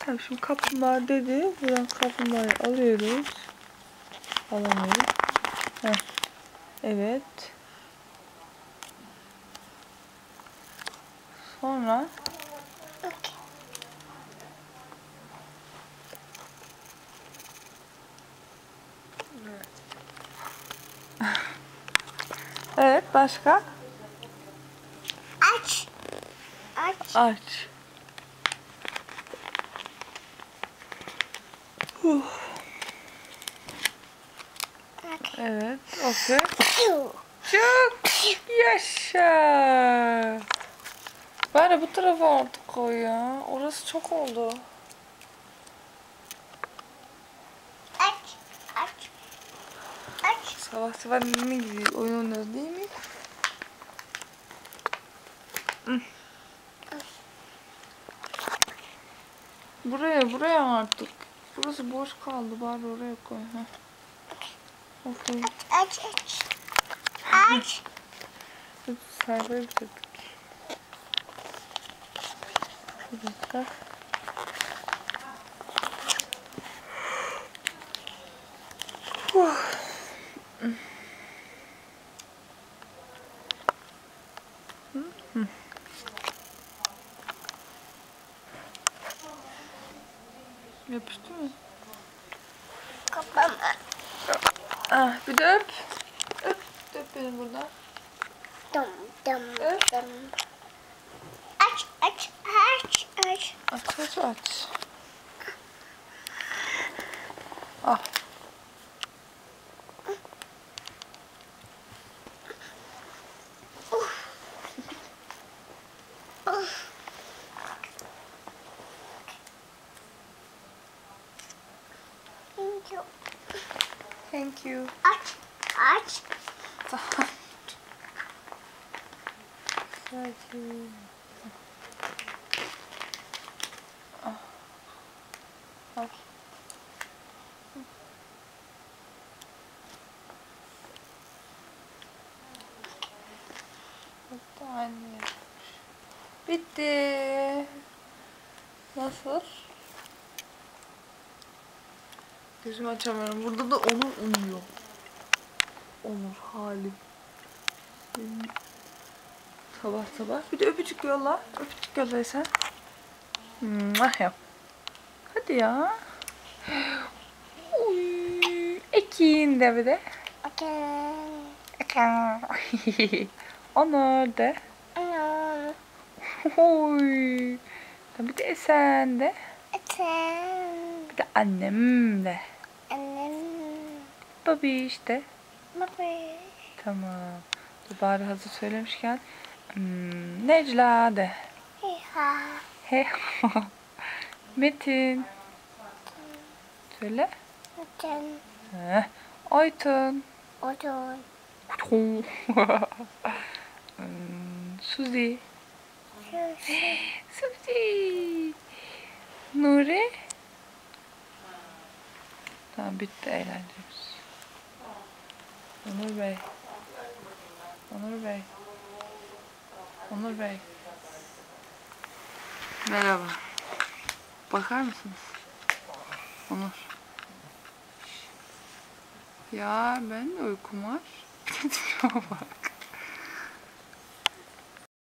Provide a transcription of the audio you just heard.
Tamam, şimdi kaplumbağa dedi. Buradan kaplumbağayı alıyoruz. Alamıyoruz. Heh. Evet. Sonra evet, başka? Aç. Aç. Aç. Evet, okey. Çok yaşa. Bari bu tarafa artık koy ya. Orası çok oldu. Aç. Aç. Aç. Sabah sabah ne gibi oyun oynuyoruz değil mi? Buraya artık. Burası boş kaldı. Bari oraya koy. Okey. Aç. Aç. Aç. Sayfayı bitirdik. Bir dakika. Yapıştı mı? Kapama. Ah, bir de öp. Öp beni buradan. Dum dum dum. Aç. Aç. Aç. Aç. Aç. Ah. Thank you. Thank you. Aç. Aç. Tamam. Sakin. Al. Hatta anne. Bitti. Nasıl? Gözümü açamıyorum. Burada da Onur uyuyor. Onur halim. Sabah. Bir de öpücük yolla. Öpücük yolla sen. Yap. Hadi ya. Uy. Ekin de bir de. Okay. Onur de. Ano. Oy. Bir de Esen de. Eten. Bir de annem de. Annem. Babiş de. Babi. Tamam. Dur bari hazır söylemişken. Necla de. Hiha. He. Metin. Söyle. Eten. Aytun. Odun. Suzi. Susi. Suzi. Nuri. Tamam, bitti eğlencemiz. Onur Bey. Merhaba. Bakar mısınız? Onur. Ya ben de uykum var. Bak.